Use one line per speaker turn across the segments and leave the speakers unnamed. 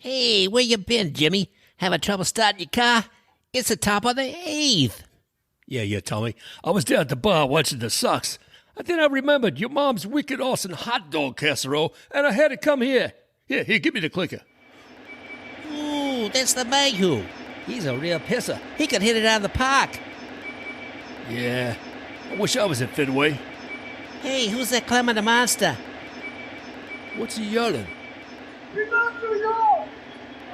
Hey, where you been, Jimmy? Having trouble starting your car? It's the top of the 8th.
Yeah, Tommy. I was down at the bar watching the Sox. And then I remembered your mom's wicked awesome hot dog casserole, and I had to come here. Here, give me the clicker.
Ooh, that's the Mayhew. He's a real pisser. He could hit it out of the park.
Yeah, I wish I was at Fenway.
Hey, who's that climbing the monster?
What's he yelling?
We love New York!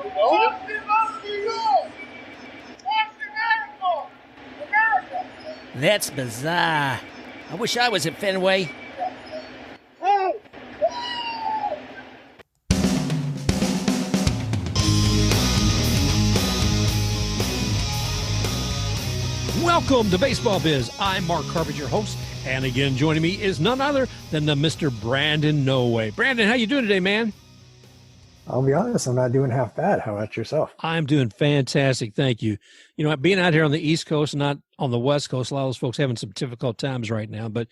Boston loves New York! Boston National! America!
That's bizarre. I wish I was at Fenway.
Hey!
Welcome to Baseball Biz. I'm Mark Carpenter, your host, and again joining me is none other than the Mr. Brandon No Way. Brandon, how you doing today, man?
I'll be honest, I'm not doing half bad. How about yourself?
I'm doing fantastic, thank you. You know, being out here on the East Coast, not on the West Coast, a lot of those folks having some difficult times right now. But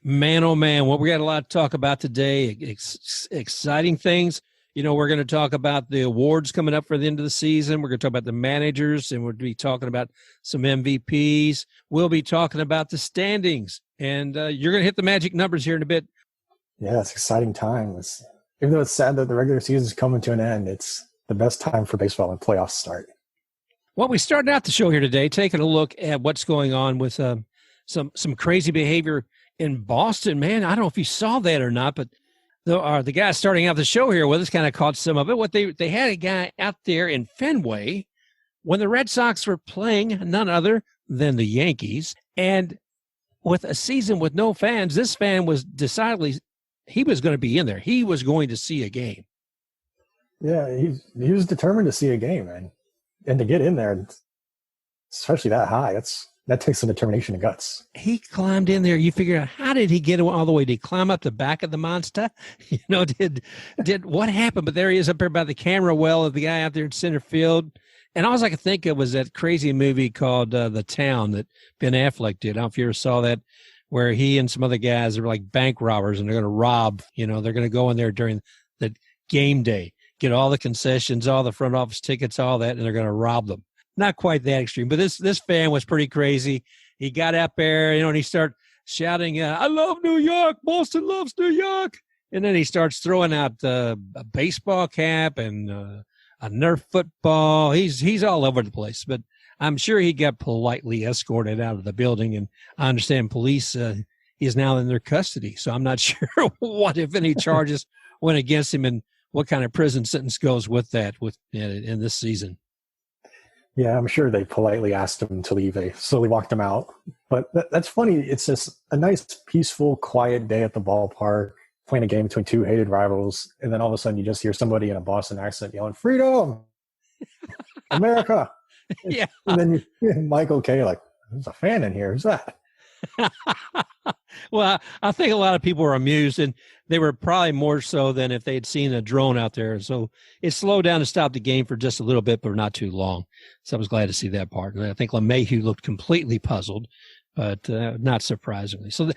man, oh man, what we got a lot to talk about today. Exciting things. You know, we're going to talk about the awards coming up for the end of the season. We're going to talk about the managers, and we'll be talking about some MVPs. We'll be talking about the standings, and you're going to hit the magic numbers here in a bit.
Yeah, it's exciting times. Even though it's sad that the regular season is coming to an end, it's the best time for baseball when playoffs start.
Well, we started out the show here today taking a look at what's going on with some crazy behavior in Boston. Man, I don't know if you saw that or not, but the guy starting out the show here with us kind of caught some of it. What they had a guy out there in Fenway when the Red Sox were playing none other than the Yankees, and with a season with no fans, this fan was decidedly he was going to be in there. He was going to see a game.
Yeah, he was determined to see a game, and to get in there, especially that high, that takes some determination and guts.
He climbed in there. You figure out, how did he get all the way? Did he climb up the back of the monster? You know, did what happened? But there he is up there by the camera well of the guy out there in center field. And all I could think of was that crazy movie called The Town that Ben Affleck did. I don't know if you ever saw that, where he and some other guys are like bank robbers, and they're going to rob, you know, they're going to go in there during the game day, get all the concessions, all the front office tickets, all that, and they're going to rob them. Not quite that extreme, but this fan was pretty crazy. He got up there, you know, and he started shouting, I love New York. Boston loves New York. And then he starts throwing out a baseball cap and a Nerf football. He's all over the place, but I'm sure he got politely escorted out of the building. And I understand police is now in their custody. So I'm not sure what, if any, charges went against him and what kind of prison sentence goes with that in this season.
Yeah, I'm sure they politely asked him to leave. They slowly walked him out. But that's funny. It's just a nice, peaceful, quiet day at the ballpark, playing a game between two hated rivals. And then all of a sudden you just hear somebody in a Boston accent yelling, "Freedom! America!"
Yeah.
And then you hear Michael K. like, "There's a fan in here. Who's that?"
Well, I think a lot of people were amused, and they were probably more so than if they had seen a drone out there. So it slowed down to stop the game for just a little bit, but not too long. So I was glad to see that part. And I think LeMahieu looked completely puzzled, but not surprisingly. So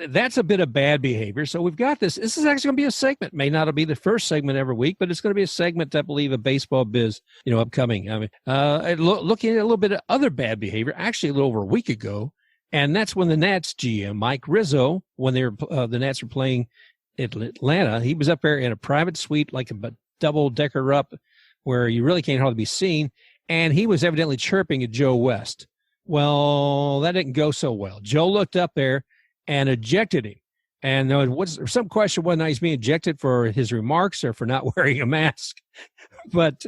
that's a bit of bad behavior. So we've got this. This is actually going to be a segment. May not be the first segment every week, but it's going to be a segment, I believe, of Baseball Biz, upcoming. I mean, looking at a little bit of other bad behavior, actually a little over a week ago. And that's when the Nats GM, Mike Rizzo, when the Nats were playing at Atlanta, he was up there in a private suite, like a double-decker up, where you really can't hardly be seen, and he was evidently chirping at Joe West. Well, that didn't go so well. Joe looked up there and ejected him. And there was some question whether or not he's being ejected for his remarks or for not wearing a mask. But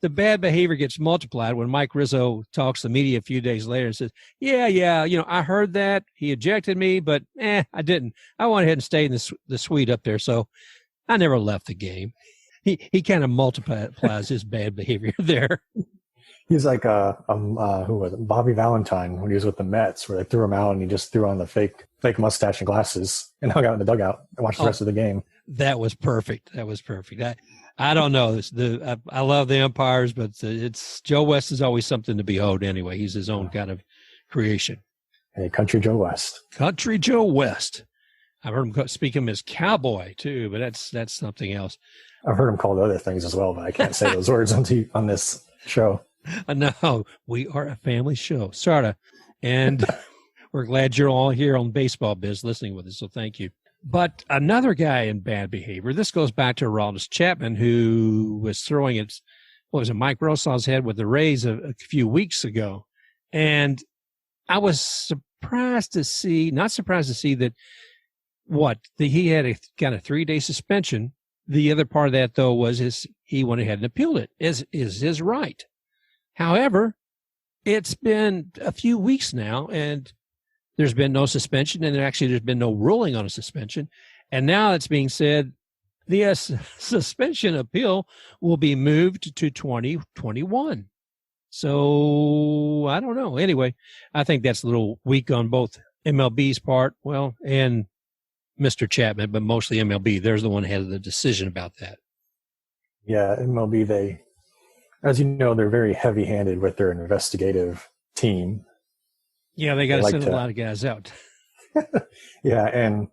the bad behavior gets multiplied when Mike Rizzo talks to the media a few days later and says, yeah, I heard that. He ejected me, but I didn't. I went ahead and stayed in the suite up there, so I never left the game. He kind of multiplies his bad behavior there.
He's like who was it? Bobby Valentine when he was with the Mets, where they threw him out and he just threw on the fake mustache and glasses and hung out in the dugout and watched the rest of the game.
That was perfect. I don't know. I love the umpires, but it's Joe West is always something to behold anyway. He's his own kind of creation.
Hey, Country Joe West.
Country Joe West. I've heard him speak him as cowboy too, but that's something else.
I've heard him called other things as well, but I can't say those words on this show.
No, we are a family show, sorta, and we're glad you're all here on Baseball Biz listening with us. So thank you. But another guy in bad behavior. This goes back to Aroldis Chapman, who was throwing it. What was it? Mike Rosaw's head with the Rays a few weeks ago, and I was not surprised to see that. He had got a 3-day suspension. The other part of that, though, was he went ahead and appealed it. Is his right. However, it's been a few weeks now, and there's been no suspension, and there's been no ruling on a suspension. And now it's being said the suspension appeal will be moved to 2021. So I don't know. Anyway, I think that's a little weak on both MLB's part, and Mr. Chapman, but mostly MLB. There's the one who has the decision about that.
Yeah, MLB, as you know, they're very heavy-handed with their investigative team.
Yeah, they got to send a lot of guys out.
Yeah, and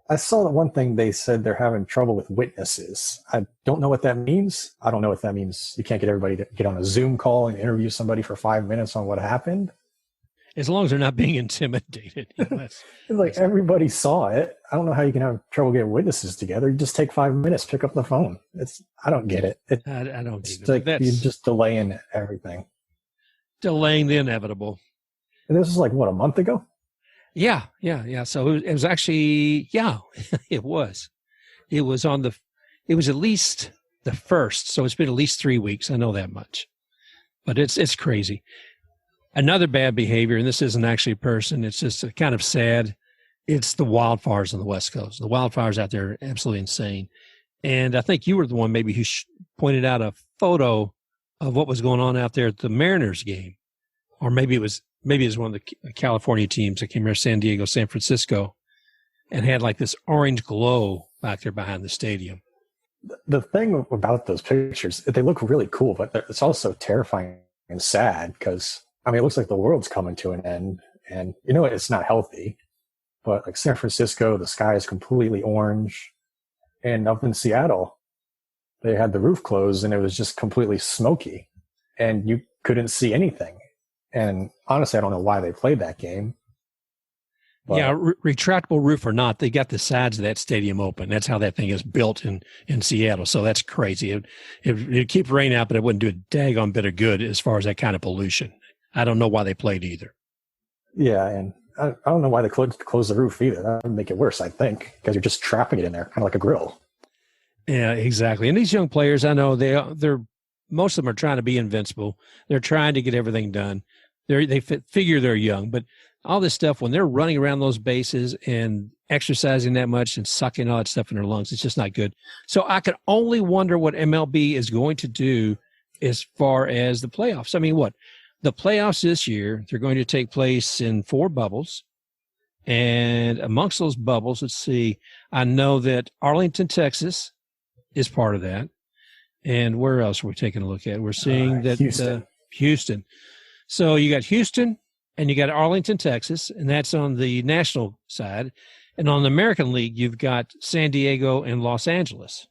I saw that one thing they said they're having trouble with witnesses. I don't know what that means. I don't know if that means you can't get everybody to get on a Zoom call and interview somebody for 5 minutes on what happened.
As long as they're not being intimidated.
Like everybody saw it. I don't know how you can have trouble getting witnesses together. You just take 5 minutes, pick up the phone. I don't get it.
I don't
it's
either.
like you're just delaying everything.
Delaying the inevitable.
And this was like, what, a month ago?
Yeah. So it was actually, it was. It was at least the 1st. So it's been at least 3 weeks. I know that much. But it's crazy. Another bad behavior, and this isn't actually a person, it's just kind of sad. It's the wildfires on the West Coast. The wildfires out there are absolutely insane. And I think you were the one maybe who pointed out a photo of what was going on out there at the Mariners game. Or maybe it was one of the California teams. I can't remember, San Diego, San Francisco, and had like this orange glow back there behind the stadium.
The thing about those pictures, they look really cool, but it's also terrifying and sad because it looks like the world's coming to an end, and it's not healthy. But like San Francisco, the sky is completely orange, and up in Seattle, they had the roof closed and it was just completely smoky, and you couldn't see anything. And honestly, I don't know why they played that game. But
yeah, retractable roof or not, they got the sides of that stadium open. That's how that thing is built in Seattle. So that's crazy. It'd keep rain out, but it wouldn't do a daggone bit of good as far as that kind of pollution. I don't know why they played either.
Yeah, and I don't know why they closed the roof either. That would make it worse, I think, because you're just trapping it in there, kind of like a grill.
Yeah, exactly. And these young players, I know they're most of them are trying to be invincible. They're trying to get everything done. They figure they're young, but all this stuff, when they're running around those bases and exercising that much and sucking all that stuff in their lungs, it's just not good. So I can only wonder what MLB is going to do as far as the playoffs. The playoffs this year, they're going to take place in 4 bubbles. And amongst those bubbles, let's see, I know that Arlington, Texas is part of that. And where else are we taking a look at? We're seeing that Houston. So you got Houston and you got Arlington, Texas, and that's on the national side. And on the American League, you've got San Diego and Los Angeles.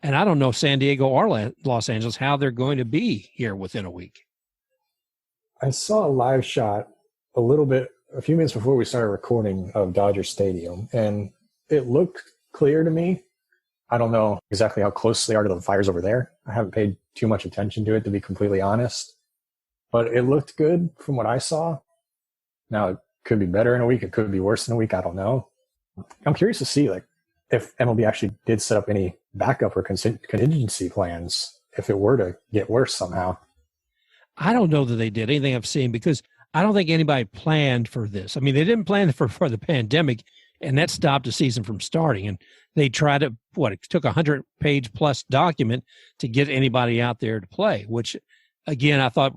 And I don't know San Diego or Los Angeles, how they're going to be here within a week.
I saw a live shot a few minutes before we started recording of Dodger Stadium, and it looked clear to me. I don't know exactly how close they are to the fires over there. I haven't paid too much attention to it, to be completely honest. But it looked good from what I saw. Now, it could be better in a week. It could be worse in a week. I don't know. I'm curious to see if MLB actually did set up any backup or contingency plans if it were to get worse somehow.
I don't know that they did anything I've seen because I don't think anybody planned for this. They didn't plan for the pandemic, and that stopped the season from starting. And they tried it took a 100-page plus document to get anybody out there to play, which, again, I thought,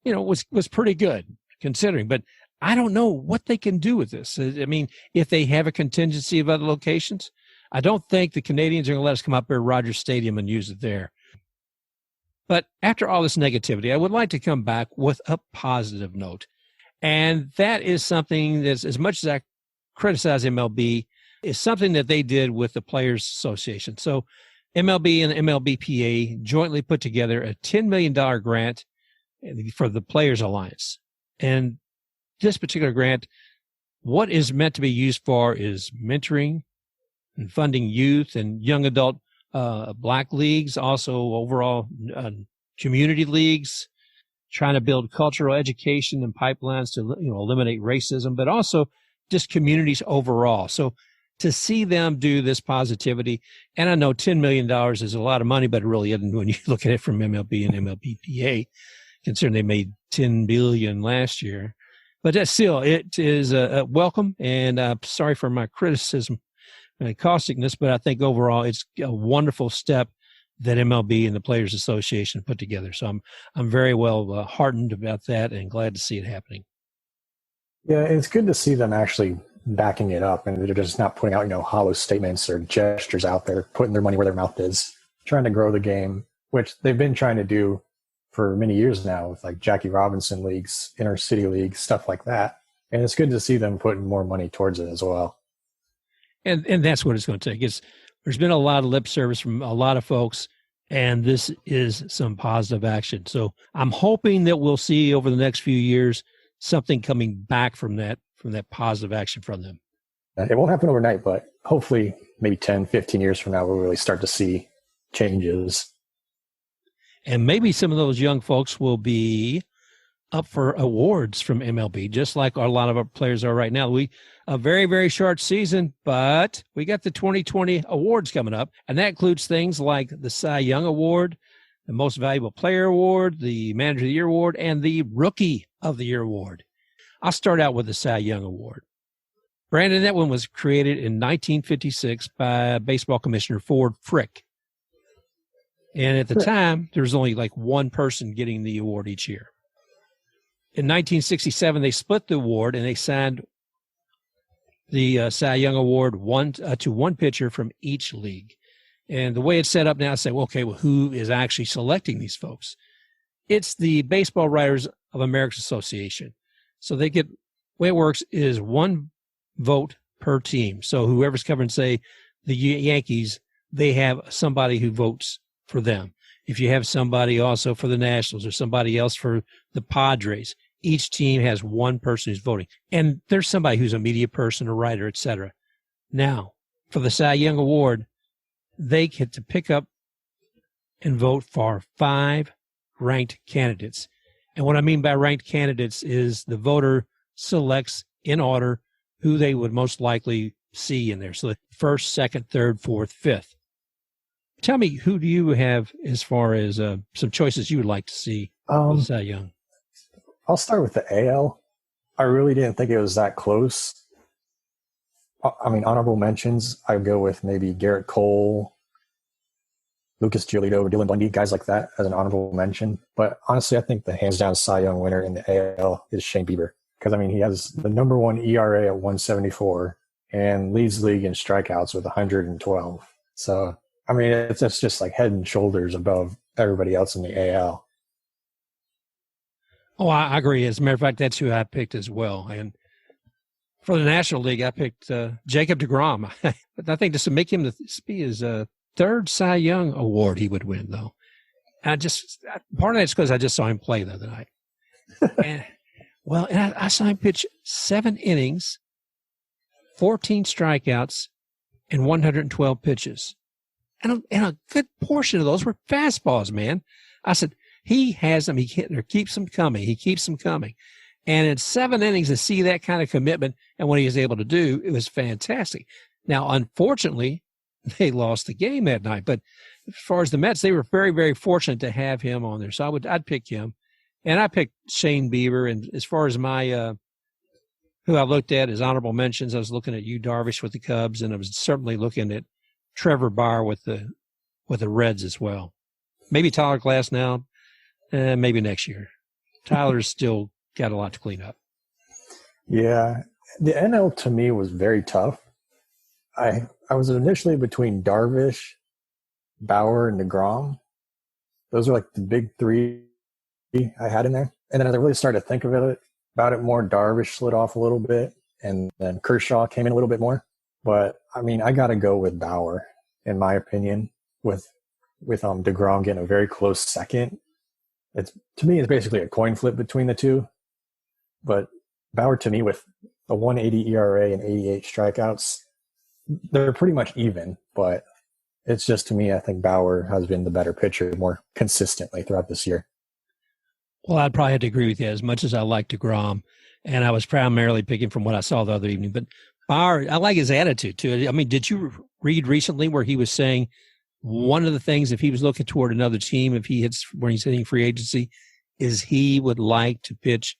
was pretty good considering. But I don't know what they can do with this. If they have a contingency of other locations, I don't think the Canadians are going to let us come up here to Rogers Stadium and use it there. But after all this negativity, I would like to come back with a positive note. And that is something that's, as much as I criticize MLB, is something that they did with the Players Association. So MLB and MLBPA jointly put together a $10 million grant for the Players Alliance. And this particular grant, what is meant to be used for is mentoring and funding youth and young adult black leagues, also overall community leagues, trying to build cultural education and pipelines to eliminate racism, but also just communities overall. So to see them do this positivity, and I know $10 million is a lot of money, but it really isn't when you look at it from MLB and MLBPA, considering they made $10 billion last year. But that's still, it is a welcome, and sorry for my criticism and causticness, but I think overall it's a wonderful step that MLB and the Players Association put together. So I'm very well heartened about that and glad to see it happening.
Yeah, it's good to see them actually backing it up, and they're just not putting out, hollow statements or gestures out there, putting their money where their mouth is, trying to grow the game, which they've been trying to do for many years now with like Jackie Robinson leagues, inner city leagues, stuff like that. And it's good to see them putting more money towards it as well.
And that's what it's going to take. There's been a lot of lip service from a lot of folks, and this is some positive action. So I'm hoping that we'll see over the next few years something coming back from that positive action from them.
It won't happen overnight, but hopefully maybe 10, 15 years from now, we'll really start to see changes.
And maybe some of those young folks will be up for awards from MLB, just like a lot of our players are right now. A very, very short season, but we got the 2020 awards coming up, and that includes things like the Cy Young Award, the Most Valuable Player Award, the Manager of the Year Award, and the Rookie of the Year Award. I'll start out with the Cy Young Award. Brandon, that one was created in 1956 by baseball commissioner Ford Frick. And at the time, there was only like one person getting the award each year. In 1967, they split the award and they signed the Cy Young Award to one pitcher from each league. And the way it's set up now, I say, well, who is actually selecting these folks? It's the Baseball Writers of America Association. So they get, the way it works is one vote per team. So whoever's covering, say, the Yankees, they have somebody who votes for them. If you have somebody also for the Nationals or somebody else for the Padres, each team has one person who's voting. And there's somebody who's a media person, a writer, etc. Now, for the Cy Young Award, they get to pick up and vote for 5 ranked candidates. And what I mean by ranked candidates is the voter selects in order who they would most likely see in there. So the first, second, third, fourth, fifth. Tell me, who do you have as far as some choices you would like to see with Cy Young?
I'll start with the AL. I really didn't think it was that close. I mean, honorable mentions, I would go with maybe Garrett Cole, Lucas Giolito, Dylan Bundy, guys like that as an honorable mention. But honestly, I think the hands-down Cy Young winner in the AL is Shane Bieber. Because, I mean, he has the number 1 ERA at 174 and leads the league in strikeouts with 112. So, I mean, it's just like head and shoulders above everybody else in the AL.
Oh, I agree. As a matter of fact, that's who I picked as well. And for the National League, I picked Jacob deGrom. But I think just to make him be his third Cy Young award he would win, though. And part of that's because I just saw him play the other night. And I saw him pitch 7 innings, 14 strikeouts, and 112 pitches. And a good portion of those were fastballs, man. I said, he has them. He keeps them coming. He keeps them coming. And in 7 innings to see that kind of commitment and what he was able to do, it was fantastic. Now, unfortunately, they lost the game that night. But as far as the Mets, they were very, very fortunate to have him on there. So I'd pick him. And I picked Shane Bieber. And as far as my who I looked at as honorable mentions, I was looking at Yu Darvish with the Cubs, and I was certainly looking at Trevor Bauer with the Reds as well. Maybe Tyler Glass now, maybe next year. Tyler's still got a lot to clean up.
Yeah, the NL to me was very tough. I was initially between Darvish, Bauer, and deGrom. Those are like the big 3 I had in there. And then as I really started to think about it more, Darvish slid off a little bit, and then Kershaw came in a little bit more. But I mean, I got to go with Bauer, in my opinion, with DeGrom getting a very close second. To me, it's basically a coin flip between the two. But Bauer, to me, with a 1.80 ERA and 88 strikeouts, they're pretty much even. But it's just, to me, I think Bauer has been the better pitcher more consistently throughout this year.
Well, I'd probably have to agree with you as much as I like DeGrom. And I was primarily picking from what I saw the other evening. But Bauer, I like his attitude, too. I mean, did you read recently where he was saying one of the things, if he was looking toward another team, if he hits when he's hitting free agency, is he would like to pitch,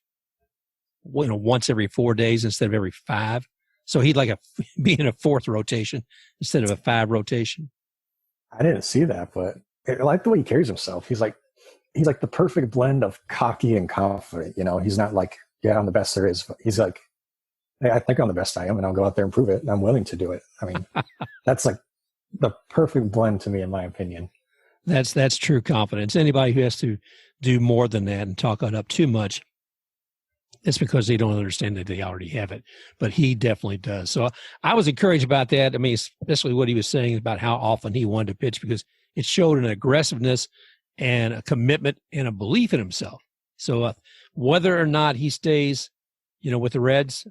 once every 4 days instead of every 5. So he'd like be in a 4th rotation instead of a 5 rotation.
I didn't see that, but I like the way he carries himself. He's like the perfect blend of cocky and confident. He's not like, yeah, I'm the best there is. But he's like, hey, I think I'm the best I am, and I'll go out there and prove it, and I'm willing to do it. I mean, that's like the perfect blend to me, in my opinion.
That's true confidence. Anybody who has to do more than that and talk it up too much, it's because they don't understand that they already have it. But he definitely does. So I was encouraged about that. I mean, especially what he was saying about how often he wanted to pitch, because it showed an aggressiveness and a commitment and a belief in himself. So whether or not he stays, with the Reds,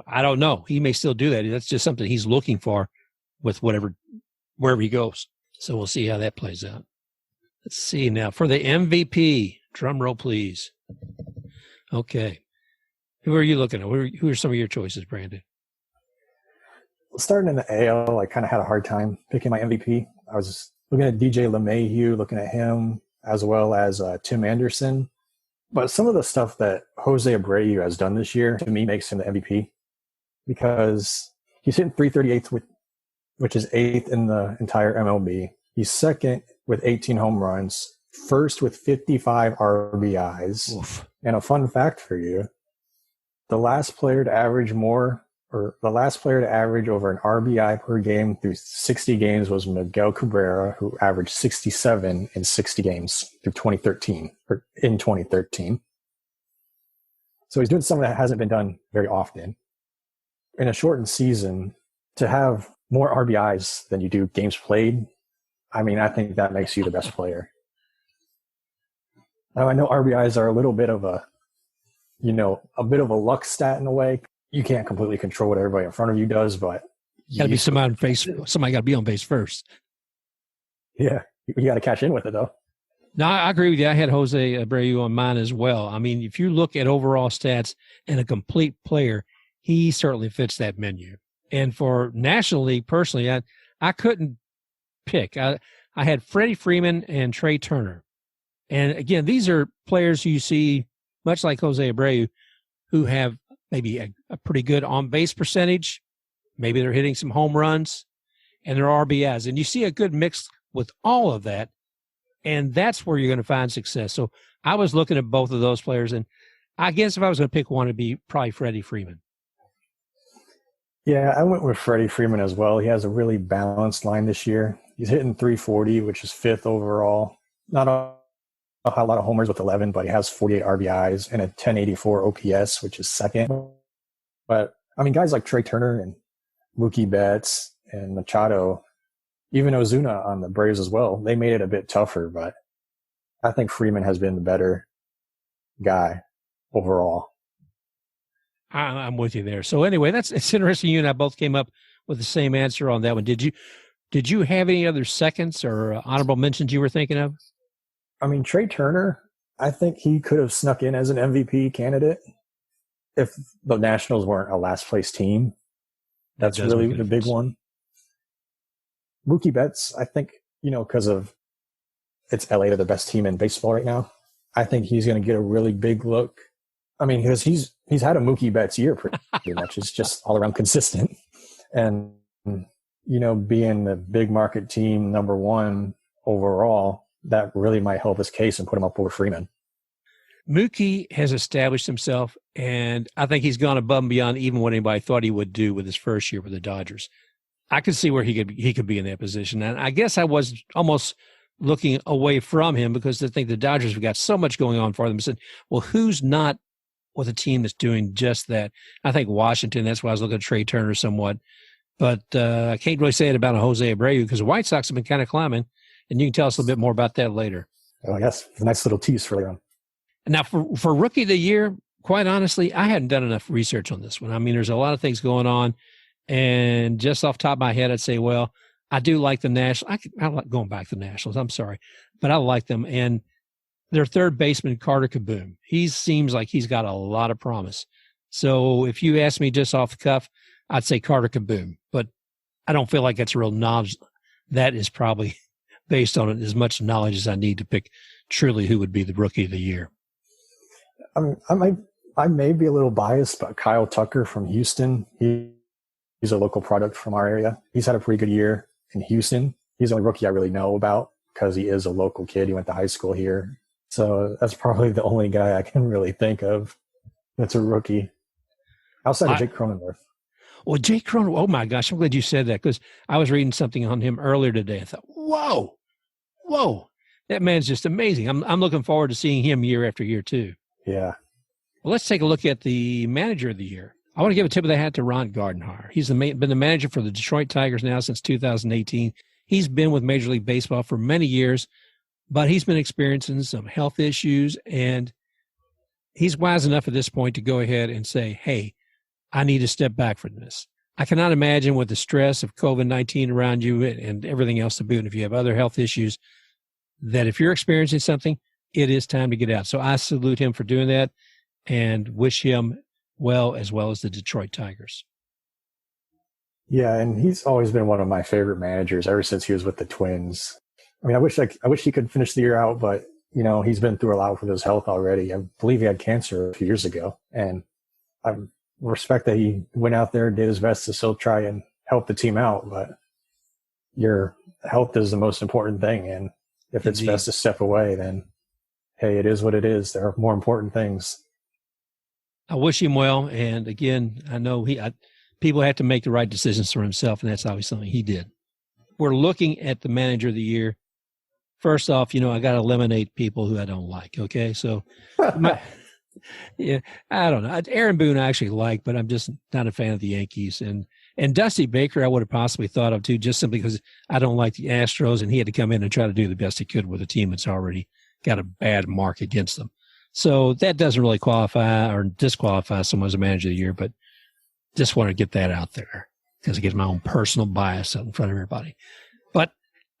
I don't know. He may still do that. That's just something he's looking for with wherever he goes. So we'll see how that plays out. Let's see now for the MVP. Drum roll, please. Okay. Who are you looking at? Who are some of your choices, Brandon?
Starting in the AL, I kind of had a hard time picking my MVP. I was looking at DJ LeMahieu, looking at him, as well as Tim Anderson. But some of the stuff that Jose Abreu has done this year, to me, makes him the MVP, because he's hitting .338, which is 8th in the entire MLB. He's 2nd with 18 home runs, 1st with 55 RBIs.
Oof.
And a fun fact for you, the last player to average over an RBI per game through 60 games was Miguel Cabrera, who averaged 67 in 60 games in 2013. So he's doing something that hasn't been done very often. In a shortened season, to have more RBIs than you do games played, I mean, I think that makes you the best player. Now, I know RBIs are a little bit of a luck stat in a way. You can't completely control what everybody in front of you does, but
Somebody got to be on base first.
Yeah, you got to cash in with it, though.
No, I agree with you. I had Jose Abreu on mine as well. I mean, if you look at overall stats and a complete player, he certainly fits that menu. And for National League, personally, I couldn't pick. I had Freddie Freeman and Trey Turner. And again, these are players who you see, much like Jose Abreu, who have maybe a pretty good on-base percentage. Maybe they're hitting some home runs and their RBIs. And you see a good mix with all of that. And that's where you're going to find success. So I was looking at both of those players. And I guess if I was going to pick one, it'd be probably Freddie Freeman.
Yeah, I went with Freddie Freeman as well. He has a really balanced line this year. He's hitting .340, which is 5th overall. Not a lot of homers with 11, but he has 48 RBIs and a 1084 OPS, which is 2nd. But, I mean, guys like Trey Turner and Mookie Betts and Machado, even Ozuna on the Braves as well, they made it a bit tougher, but I think Freeman has been the better guy overall.
I'm with you there. So anyway, it's interesting. You and I both came up with the same answer on that one. Did you have any other seconds or honorable mentions you were thinking of?
I mean, Trey Turner, I think he could have snuck in as an MVP candidate if the Nationals weren't a last place team. That's really the big one. Mookie Betts, I think, because of it's LA, they're the best team in baseball right now. I think he's going to get a really big look. I mean, because he's had a Mookie Betts year pretty much. It's just all around consistent. And, being the big market team, number one overall, that really might help his case and put him up over Freeman.
Mookie has established himself, and I think he's gone above and beyond even what anybody thought he would do with his first year with the Dodgers. I could see where he could be in that position. And I guess I was almost looking away from him because I think the Dodgers have got so much going on for them. I said, well, who's not with a team that's doing just that? I think Washington, that's why I was looking at Trey Turner somewhat. But I can't really say it about a Jose Abreu because the White Sox have been kind of climbing, and you can tell us a little bit more about that later.
Oh, yes. A nice little tease for later on.
Now, for Rookie of the Year, quite honestly, I hadn't done enough research on this one. I mean, there's a lot of things going on, and just off the top of my head, I'd say, well, I do like the Nationals. I like going back to the Nationals. I'm sorry, but I like them. And their third baseman, Carter Kaboom, he seems like he's got a lot of promise. So if you ask me just off the cuff, I'd say Carter Kaboom, but I don't feel like that's real knowledge. That is probably based on as much knowledge as I need to pick truly who would be the Rookie of the Year.
I may be a little biased, but Kyle Tucker from Houston, he's a local product from our area. He's had a pretty good year in Houston. He's the only rookie I really know about because he is a local kid. He went to high school here. So that's probably the only guy I can really think of that's a rookie outside of Jake Cronenworth.
Well, Jake Cronenworth, oh my gosh, I'm glad you said that because I was reading something on him earlier today. I thought, whoa, that man's just amazing. I'm looking forward to seeing him year after year too.
Yeah.
Well, let's take a look at the Manager of the Year. I want to give a tip of the hat to Ron Gardenhire. He's been the manager for the Detroit Tigers now since 2018. He's been with Major League Baseball for many years, but he's been experiencing some health issues, and he's wise enough at this point to go ahead and say, hey, I need to step back from this. I cannot imagine with the stress of COVID-19 around you and everything else to boot, and if you have other health issues, that if you're experiencing something, it is time to get out. So I salute him for doing that and wish him well as the Detroit Tigers.
Yeah, and he's always been one of my favorite managers ever since he was with the Twins. I mean, I wish he could finish the year out, but he's been through a lot with his health already. I believe he had cancer a few years ago, and I respect that he went out there and did his best to still try and help the team out. But your health is the most important thing, and if it's best to step away, then hey, it is what it is. There are more important things.
I wish him well, and again, I know people have to make the right decisions for himself, and that's obviously something he did. We're looking at the Manager of the Year. First off, I got to eliminate people who I don't like, okay? So, yeah, I don't know. Aaron Boone I actually like, but I'm just not a fan of the Yankees. And Dusty Baker I would have possibly thought of, too, just simply because I don't like the Astros, and he had to come in and try to do the best he could with a team that's already got a bad mark against them. So that doesn't really qualify or disqualify someone as a Manager of the Year, but just want to get that out there because it gives my own personal bias out in front of everybody. But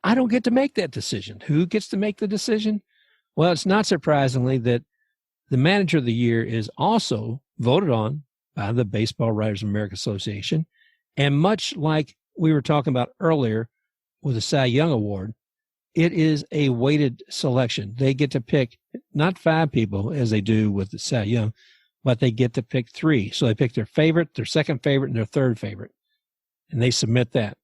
I don't get to make that decision. Who gets to make the decision? Well, it's not surprisingly that the Manager of the Year is also voted on by the Baseball Writers of America Association. And much like we were talking about earlier with the Cy Young Award, it is a weighted selection. They get to pick not 5 people as they do with the Cy Young, but they get to pick 3. So they pick their favorite, their second favorite, and their third favorite. And they submit that.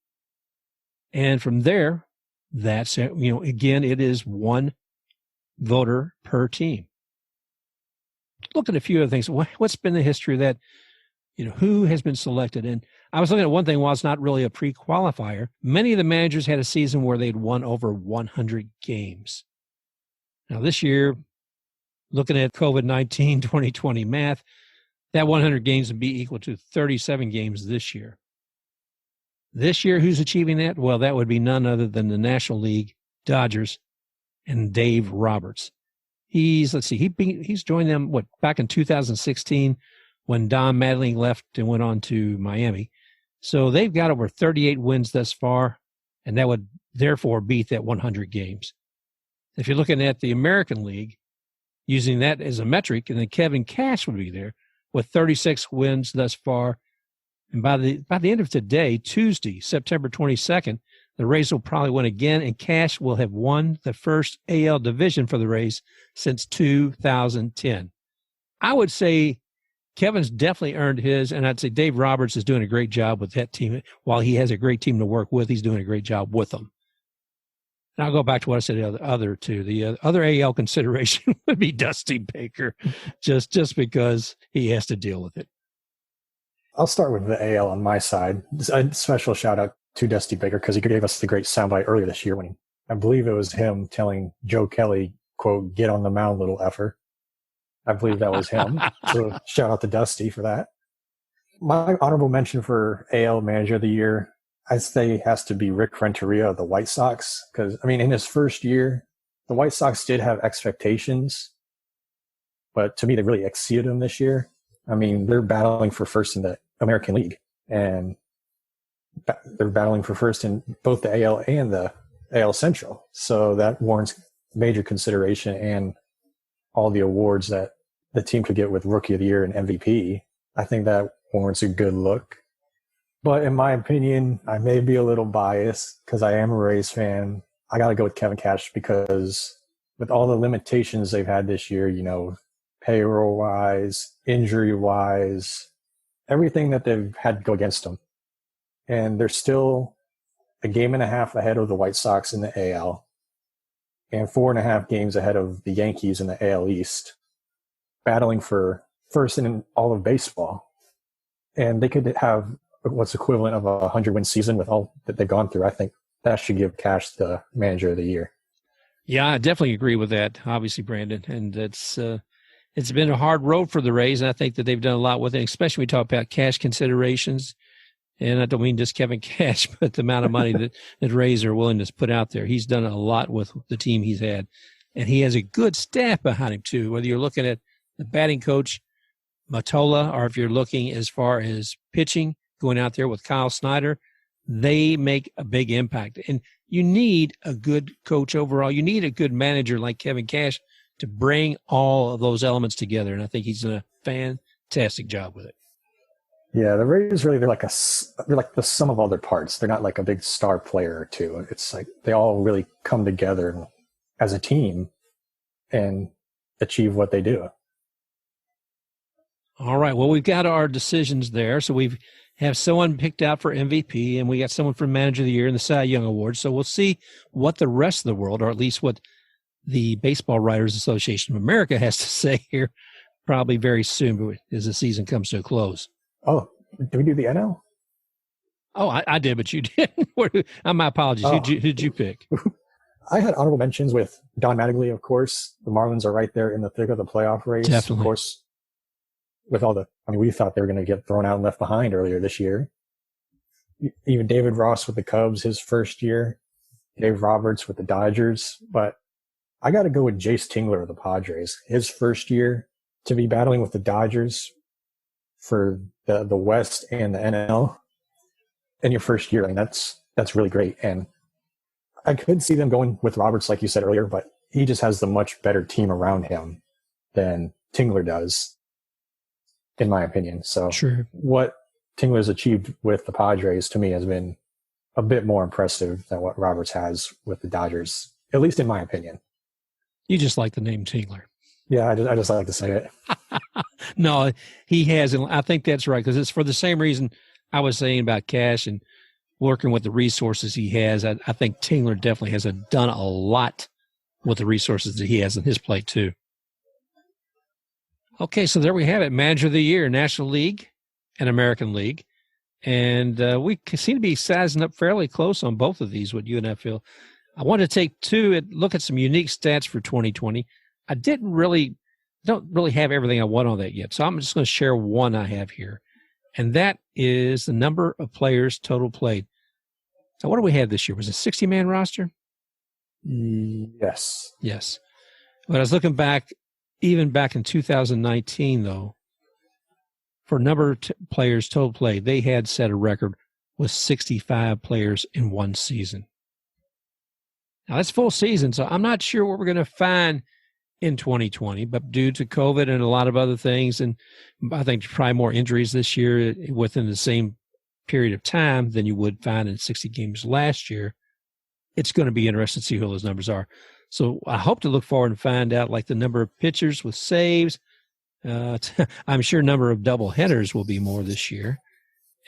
And from there, that's, again, it is 1 voter per team. Look at a few other things. What's been the history of that? Who has been selected? And I was looking at one thing, while it's not really a pre-qualifier, many of the managers had a season where they'd won over 100 games. Now this year, looking at COVID-19 2020 math, that 100 games would be equal to 37 games this year. This year, who's achieving that? Well, that would be none other than the National League Dodgers and Dave Roberts. He's joined them, back in 2016 when Don Mattingly left and went on to Miami. So they've got over 38 wins thus far, and that would therefore beat that 100 games. If you're looking at the American League, using that as a metric, and then Kevin Cash would be there with 36 wins thus far. And by the end of today, Tuesday, September 22nd, the Rays will probably win again, and Cash will have won the first AL division for the Rays since 2010. I would say Kevin's definitely earned his, and I'd say Dave Roberts is doing a great job with that team. While he has a great team to work with, he's doing a great job with them. And I'll go back to what I said the other two. The other AL consideration would be Dusty Baker, just because he has to deal with it.
I'll start with the AL on my side. A special shout out to Dusty Baker because he gave us the great soundbite earlier this year when I believe it was him telling Joe Kelly, quote, "Get on the mound, little effer." I believe that was him. So shout out to Dusty for that. My honorable mention for AL Manager of the Year, I'd say has to be Rick Renteria of the White Sox. Because, I mean, in his first year, the White Sox did have expectations, but to me, they really exceeded them this year. I mean, they're battling for first in the American League, and they're battling for first in both the AL and the AL Central. So that warrants major consideration, and all the awards that the team could get with Rookie of the Year and MVP. I think that warrants a good look. But in my opinion, I may be a little biased because I am a Rays fan. I got to go with Kevin Cash because with all the limitations they've had this year, you know, payroll-wise, injury-wise, everything that they've had to go against them. And they're still a game and a half ahead of the White Sox in the AL and 4.5 games ahead of the Yankees in the AL East, battling for first in all of baseball. And they could have what's equivalent of a 100-win season with all that they've gone through. I think that should give Cash the Manager of the Year.
Yeah, I definitely agree with that, obviously, Brandon. And it's been a hard road for the Rays, and I think that they've done a lot with it, especially when we talk about cash considerations. And I don't mean just Kevin Cash, but the amount of money that Rays are willing to put out there. He's done a lot with the team he's had. And he has a good staff behind him, too, whether you're looking at the batting coach, Matola, or if you're looking as far as pitching, going out there with Kyle Snyder, they make a big impact. And you need a good coach overall. You need a good manager like Kevin Cash to bring all of those elements together. And I think he's done a fantastic job with it.
Yeah, the Rays really, they're like the sum of all their parts. They're not like a big star player or two. It's like they all really come together as a team and achieve what they do.
All right. Well, we've got our decisions there. So we have someone picked out for MVP, and we got someone for Manager of the Year in the Cy Young Award. So we'll see what the rest of the world, or at least what the Baseball Writers Association of America has to say here probably very soon as the season comes to a close.
Oh, did we do the NL?
Oh, I did, but you didn't. My apologies.
Oh.
Who did you pick?
I had honorable mentions with Don Mattingly, of course. The Marlins are right there in the thick of the playoff race.
Definitely.
Of course, with all we thought they were going to get thrown out and left behind earlier this year. Even David Ross with the Cubs, his first year. Dave Roberts with the Dodgers. But I got to go with Jace Tingler of the Padres. His first year to be battling with the Dodgers for the West and the NL in your first year. I mean, that's really great. And I could see them going with Roberts, like you said earlier, but he just has the much better team around him than Tingler does, in my opinion. So
Sure.
What Tingler's achieved with the Padres to me has been a bit more impressive than what Roberts has with the Dodgers, at least in my opinion.
You just like the name Tingler.
Yeah, I just like to say it.
No, he has. And I think that's right, because it's for the same reason I was saying about Cash and working with the resources he has. I think Tingler definitely has done a lot with the resources that he has in his plate, too. Okay, so there we have it. Manager of the Year, National League and American League. And we seem to be sizing up fairly close on both of these, what you and I feel. I want to take look at some unique stats for 2020. I don't really have everything I want on that yet. So I'm just going to share one I have here. And that is the number of players total played. So what do we have this year? Was it a 60-man roster?
Yes.
Yes. But I was looking back, even back in 2019, though, for number of players total played, they had set a record with 65 players in one season. Now, that's full season, so I'm not sure what we're going to find in 2020, but due to COVID and a lot of other things, and I think probably more injuries this year within the same period of time than you would find in 60 games last year, it's going to be interesting to see who those numbers are. So I hope to look forward and find out like the number of pitchers with saves. I'm sure number of double headers will be more this year.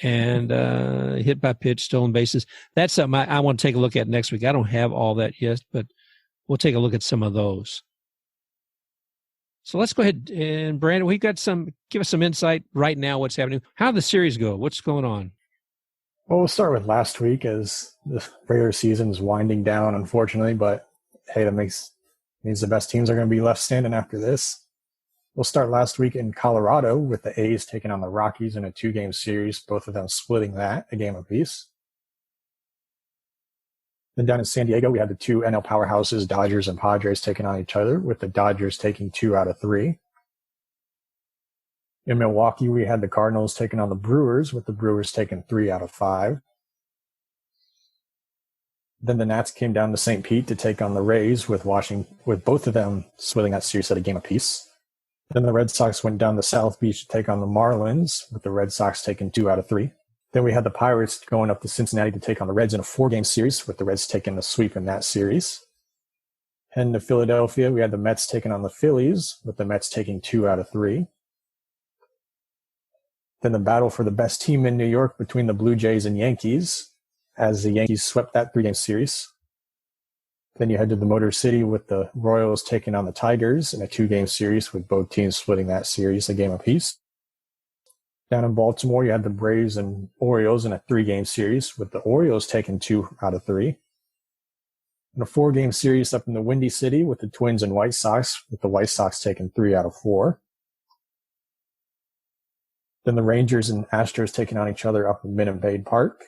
And hit by pitch, stolen bases. That's something I want to take a look at next week. I don't have all that yet, but we'll take a look at some of those. So let's go ahead and Brandon, give us some insight right now. What's happening? How did the series go? What's going on?
Well, we'll start with last week as the regular season is winding down, unfortunately, but hey, that means the best teams are going to be left standing after this. We'll start last week in Colorado with the A's taking on the Rockies in a 2-game series, both of them splitting that, a game apiece. Then down in San Diego, we had the 2 NL powerhouses, Dodgers and Padres, taking on each other, with the Dodgers taking 2 out of 3. In Milwaukee, we had the Cardinals taking on the Brewers, with the Brewers taking 3 out of 5. Then the Nats came down to St. Pete to take on the Rays, with both of them splitting that series at a game apiece. Then the Red Sox went down to South Beach to take on the Marlins, with the Red Sox taking 2 out of 3. Then we had the Pirates going up to Cincinnati to take on the Reds in a 4-game series, with the Reds taking the sweep in that series. Heading to Philadelphia, we had the Mets taking on the Phillies, with the Mets taking 2 out of 3. Then the battle for the best team in New York between the Blue Jays and Yankees, as the Yankees swept that 3-game series. Then you head to the Motor City with the Royals taking on the Tigers in a 2-game series, with both teams splitting that series a game apiece. Down in Baltimore, you had the Braves and Orioles in a 3-game series, with the Orioles taking 2 out of 3. In a 4-game series up in the Windy City with the Twins and White Sox, with the White Sox taking 3 out of 4. Then the Rangers and Astros taking on each other up in Minute Maid Park,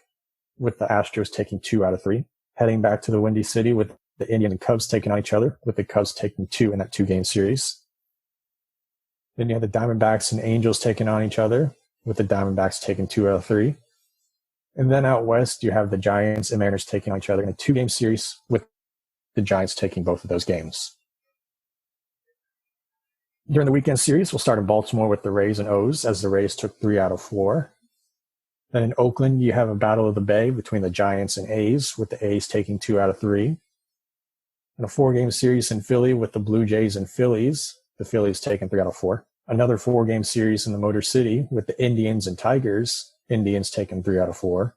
with the Astros taking 2 out of 3. Heading back to the Windy City with the Indians and Cubs taking on each other, with the Cubs taking 2 in that 2-game series. Then you had the Diamondbacks and Angels taking on each other, with the Diamondbacks taking 2 out of 3. And then out west, you have the Giants and Mariners taking on each other in a 2-game series, with the Giants taking both of those games. During the weekend series, we'll start in Baltimore with the Rays and O's, as the Rays took 3 out of 4. Then in Oakland, you have a battle of the Bay between the Giants and A's, with the A's taking 2 out of 3. In a 4-game series in Philly with the Blue Jays and Phillies, the Phillies taking 3 out of 4. Another 4-game series in the Motor City with the Indians and Tigers, Indians taking 3 out of 4.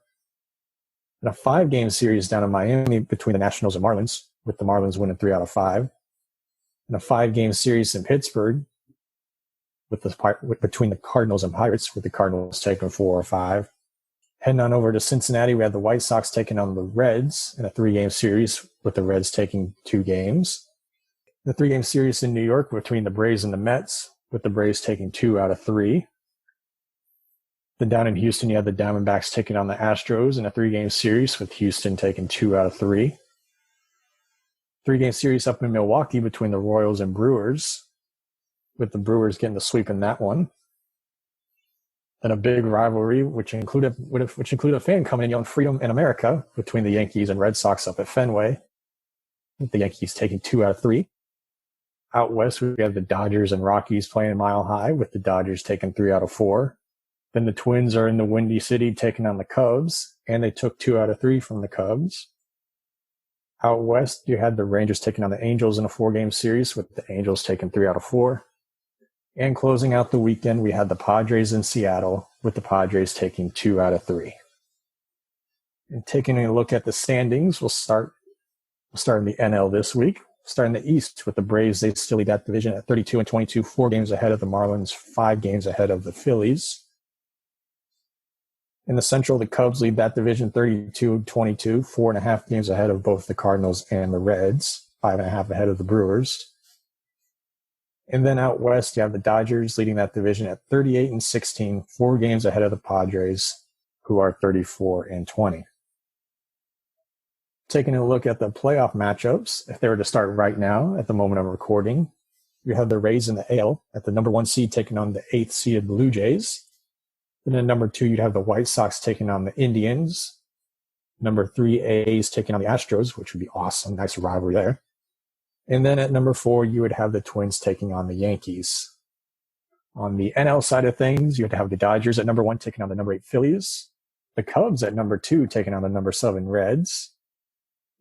And a 5-game series down in Miami between the Nationals and Marlins, with the Marlins winning 3 out of 5. And a 5-game series in Pittsburgh between the Cardinals and Pirates, with the Cardinals taking 4 or 5. Heading on over to Cincinnati, we had the White Sox taking on the Reds in a 3-game series, with the Reds taking 2 games. The 3-game series in New York between the Braves and the Mets, with the Braves taking 2 out of 3. Then down in Houston, you had the Diamondbacks taking on the Astros in a 3-game series, with Houston taking 2 out of 3. 3-game series up in Milwaukee between the Royals and Brewers, with the Brewers getting the sweep in that one. Then a big rivalry, which included a fan coming in yelling "Freedom in America" between the Yankees and Red Sox up at Fenway, with the Yankees taking 2 out of 3. Out west, we have the Dodgers and Rockies playing Mile High, with the Dodgers taking 3 out of 4. Then the Twins are in the Windy City taking on the Cubs, and they took 2 out of 3 from the Cubs. Out west, you had the Rangers taking on the Angels in a 4-game series, with the Angels taking 3 out of 4. And closing out the weekend, we had the Padres in Seattle, with the Padres taking 2 out of 3. And taking a look at the standings, we'll start in the NL this week. Starting the East with the Braves, they still lead that division at 32 and 22, 4 games ahead of the Marlins, 5 games ahead of the Phillies. In the Central, the Cubs lead that division 32 and 22, 4.5 games ahead of both the Cardinals and the Reds, 5.5 ahead of the Brewers. And then out west, you have the Dodgers leading that division at 38 and 16, 4 games ahead of the Padres, who are 34 and 20. Taking a look at the playoff matchups, if they were to start right now at the moment of recording, you have the Rays in the AL at the number 1 seed taking on the 8th seeded Blue Jays. And then number 2, you'd have the White Sox taking on the Indians. Number 3, A's taking on the Astros, which would be awesome. Nice rivalry there. And then at number 4, you would have the Twins taking on the Yankees. On the NL side of things, you would have the Dodgers at number 1 taking on the number 8 Phillies. The Cubs at number 2 taking on the number 7 Reds.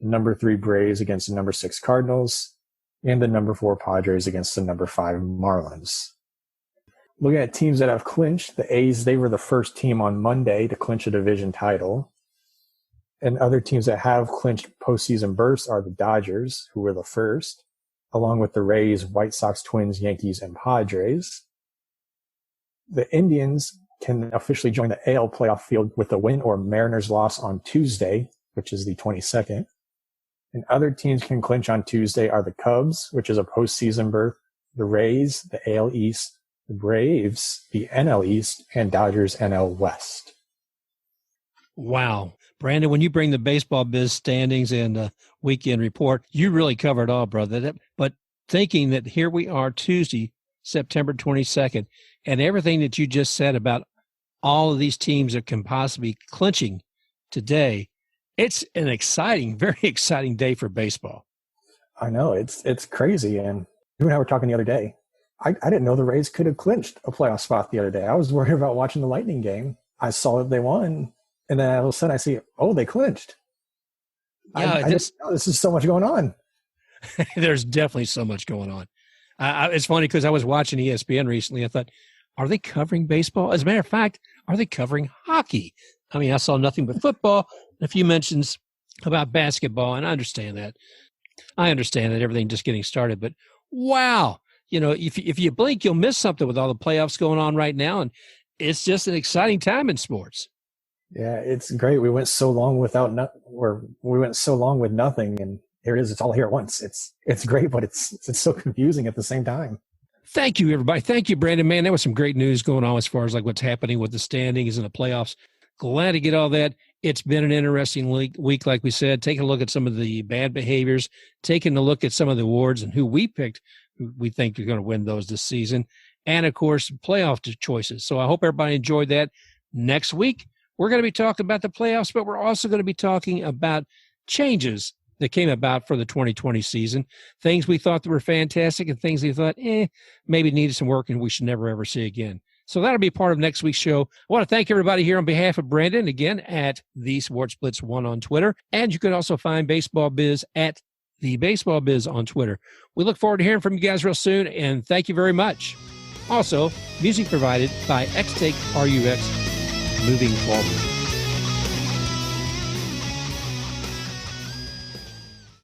Number 3 Braves against the number 6 Cardinals, and the number 4 Padres against the number 5 Marlins. Looking at teams that have clinched, the A's, they were the first team on Monday to clinch a division title. And other teams that have clinched postseason berths are the Dodgers, who were the first, along with the Rays, White Sox, Twins, Yankees, and Padres. The Indians can officially join the AL playoff field with a win or Mariners loss on Tuesday, which is the 22nd. And other teams can clinch on Tuesday are the Cubs, which is a postseason berth, the Rays, the AL East, the Braves, the NL East, and Dodgers NL West.
Wow. Brandon, when you bring the baseball biz standings and weekend report, you really cover it all, brother. But thinking that here we are Tuesday, September 22nd, and everything that you just said about all of these teams that can possibly be clinching today, it's an exciting, very exciting day for baseball.
I know, it's crazy. And you and I were talking the other day. I didn't know the Rays could have clinched a playoff spot the other day. I was worried about watching the Lightning game. I saw that they won. And then all of a sudden I see, oh, they clinched.
Yeah,
I just know this is so much going on.
There's definitely so much going on. It's funny because I was watching ESPN recently. I thought, are they covering baseball? As a matter of fact, are they covering hockey? I mean, I saw nothing but football, a few mentions about basketball, and I understand that. I understand that everything just getting started. But wow, you know, if you blink, you'll miss something with all the playoffs going on right now. And it's just an exciting time in sports.
Yeah, it's great. We went so long with nothing, and here it is. It's all here at once. It's great, but it's so confusing at the same time.
Thank you, everybody. Thank you, Brandon. Man, there was some great news going on as far as like what's happening with the standings and the playoffs. Glad to get all that. It's been an interesting week, like we said, taking a look at some of the bad behaviors, taking a look at some of the awards and who we picked, who we think are going to win those this season, and, of course, playoff choices. So I hope everybody enjoyed that. Next week, we're going to be talking about the playoffs, but we're also going to be talking about changes that came about for the 2020 season, things we thought that were fantastic and things we thought, maybe needed some work and we should never, ever see again. So that'll be part of next week's show. I want to thank everybody here on behalf of Brandon, again, at the Sports Blitz 1 on Twitter. And you can also find Baseball Biz at the Baseball Biz on Twitter. We look forward to hearing from you guys real soon, and thank you very much. Also, music provided by Xtake RUX. Moving forward.